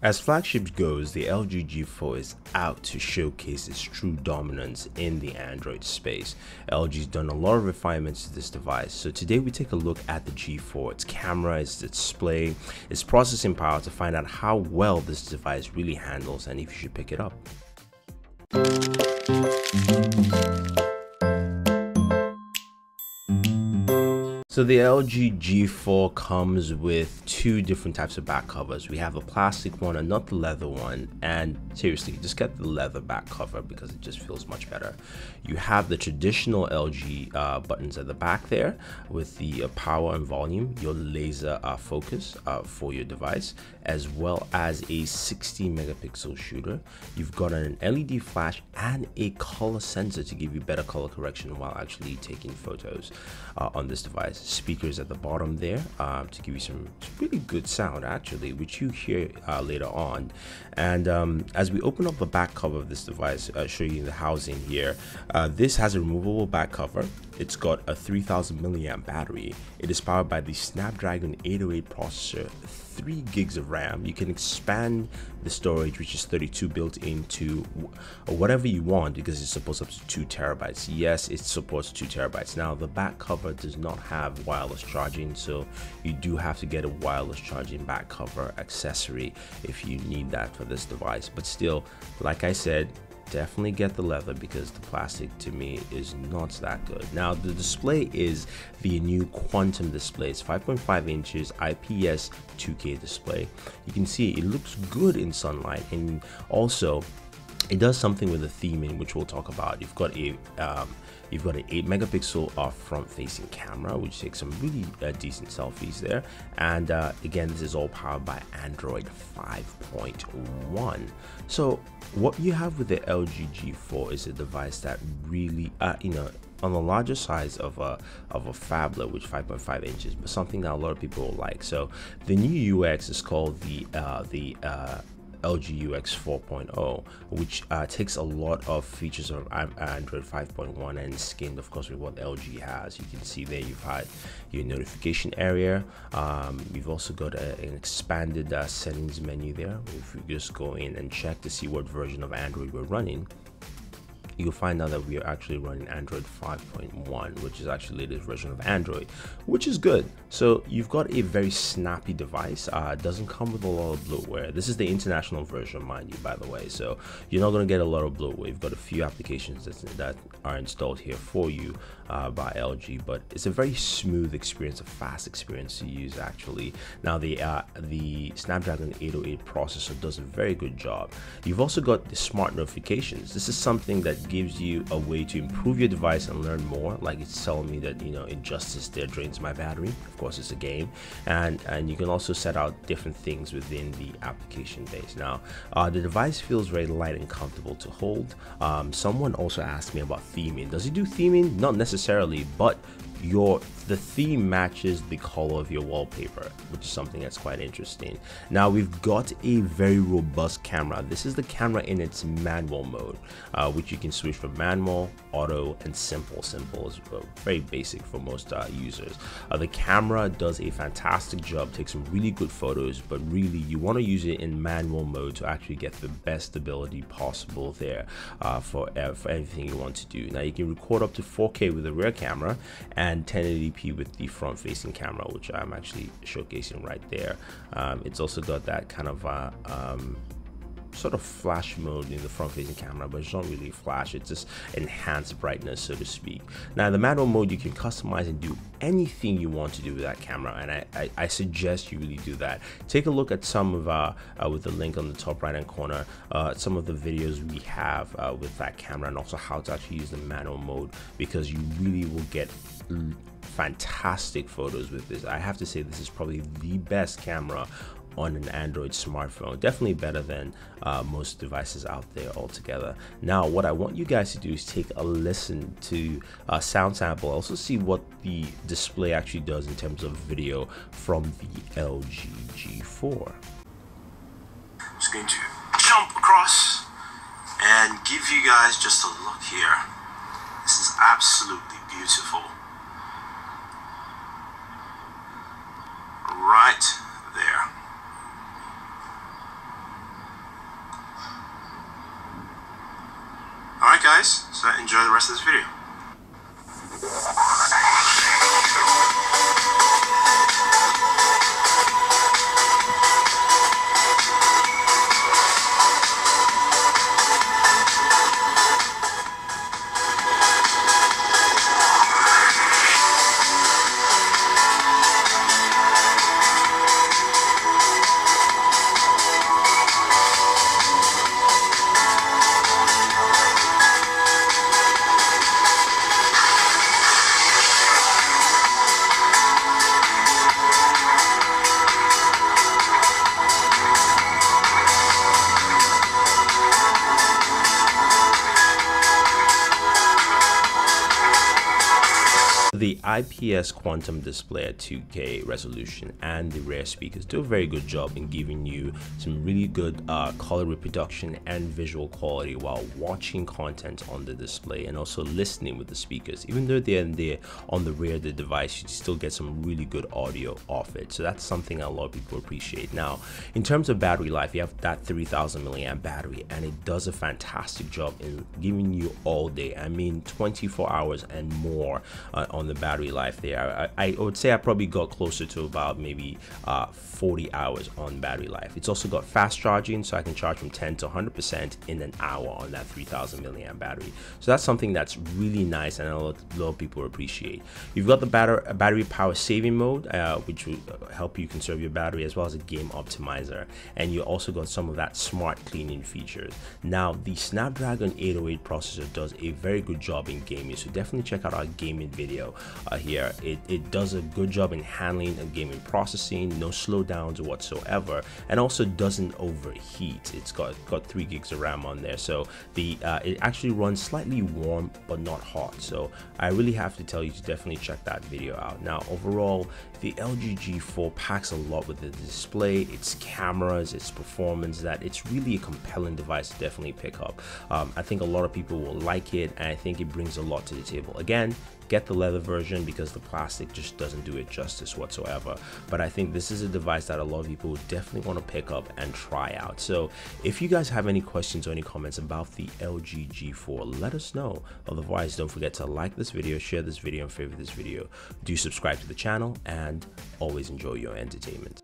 As flagships goes, the LG G4 is out to showcase its true dominance in the Android space. LG's done a lot of refinements to this device, so today we take a look at the G4, its camera, its display, its processing power to find out how well this device really handles and if you should pick it up. So the LG G4 comes with two different types of back covers. We have a plastic one and not the leather one, and seriously, just get the leather back cover because it just feels much better. You have the traditional LG buttons at the back there with the power and volume, your laser focus for your device, as well as a 60 megapixel shooter. You've got an LED flash and a color sensor to give you better color correction while actually taking photos on this device. Speakers at the bottom there to give you some really good sound actually, which you hear later on. And as we open up the back cover of this device, show you the housing here. This has a removable back cover. It's got a 3000 milliamp battery. It is powered by the Snapdragon 808 processor, 3 gigs of RAM. You can expand the storage, which is 32 built into whatever you want because it supports up to 2 terabytes. Yes, it supports 2 terabytes. Now the back cover does not have wireless charging, so you do have to get a wireless charging back cover accessory if you need that for this device. But still, like I said, definitely get the leather because the plastic to me is not that good. Now the display is the new quantum display. It's 5.5 inches IPS 2K display. You can see it looks good in sunlight, and also it does something with the theming, which we'll talk about. You've got an 8 megapixel front facing camera, which takes some really decent selfies there. And again, this is all powered by Android 5.1. So what you have with the LG G4 is a device that really, on the larger size of a phablet, which 5.5 inches, but something that a lot of people will like. So the new UX is called the LG UX 4.0, which takes a lot of features of Android 5.1 and skinned, of course, with what LG has. You can see there you've had your notification area. You've also got an expanded settings menu there. If you just go in and check to see what version of Android we're running, you'll find out that we are actually running Android 5.1, which is actually the latest version of Android, which is good. So you've got a very snappy device. It doesn't come with a lot of bloatware. This is the international version, mind you, by the way. So you're not going to get a lot of bloatware. You've got a few applications that are installed here for you by LG, but it's a very smooth experience, a fast experience to use actually. Now the Snapdragon 808 processor does a very good job. You've also got the smart notifications. This is something that gives you a way to improve your device and learn more. Like it's telling me that, Injustice there drains my battery. Of course, it's a game, and you can also set out different things within the application base. Now the device feels very light and comfortable to hold. Someone also asked me about theming. Does it do theming? Not necessarily, but the theme matches the color of your wallpaper, which is something that's quite interesting. Now we've got a very robust camera. This is the camera in its manual mode, which you can switch from manual, auto, and simple. Simple is very basic for most users. The camera does a fantastic job, takes some really good photos, but really you want to use it in manual mode to actually get the best stability possible there for everything you want to do. Now you can record up to 4K with the rear camera and 1080p with the front facing camera, which I'm actually showcasing right there. It's also got that kind of sort of flash mode in the front facing camera, but it's not really flash, it's just enhanced brightness, so to speak. Now in the manual mode, you can customize and do anything you want to do with that camera, and I suggest you really do that. Take a look at some of with the link on the top right hand corner, some of the videos we have with that camera, and also how to actually use the manual mode, because you really will get fantastic photos with this. I have to say this is probably the best camera on an Android smartphone, definitely better than most devices out there altogether. Now what I want you guys to do is take a listen to a sound sample, also see what the display actually does in terms of video from the LG G4. I'm just going to jump across and give you guys just a look here. This is absolutely beautiful. Right there. nice, so enjoy the rest of this video. The IPS quantum display at 2K resolution and the rear speakers do a very good job in giving you some really good color reproduction and visual quality while watching content on the display and also listening with the speakers. Even though they're on the rear of the device, you still get some really good audio off it. So that's something a lot of people appreciate. Now, in terms of battery life, you have that 3000 milliamp battery, and it does a fantastic job in giving you all day. I mean, 24 hours and more on the battery life there. I would say I probably got closer to about maybe 40 hours on battery life. It's also got fast charging, so I can charge from 10 to 100% in an hour on that 3000 milliamp battery. So that's something that's really nice and a lot of people appreciate. You've got the battery power saving mode, which will help you conserve your battery, as well as a game optimizer, and you also got some of that smart cleaning features. Now, the Snapdragon 808 processor does a very good job in gaming, so definitely check out our gaming video here. It does a good job in handling and gaming processing, no slowdowns whatsoever, and also doesn't overheat. It's got 3 gigs of RAM on there, so it actually runs slightly warm but not hot. So I really have to tell you to definitely check that video out. Now, overall, the LG G4 packs a lot with the display, its cameras, its performance, that it's really a compelling device to definitely pick up. I think a lot of people will like it, and I think it brings a lot to the table. Again, get the leather version because the plastic just doesn't do it justice whatsoever, but I think this is a device that a lot of people would definitely want to pick up and try out. So if you guys have any questions or any comments about the LG G4, let us know. Otherwise, don't forget to like this video, share this video, and favorite this video. Do subscribe to the channel, and always enjoy your entertainment.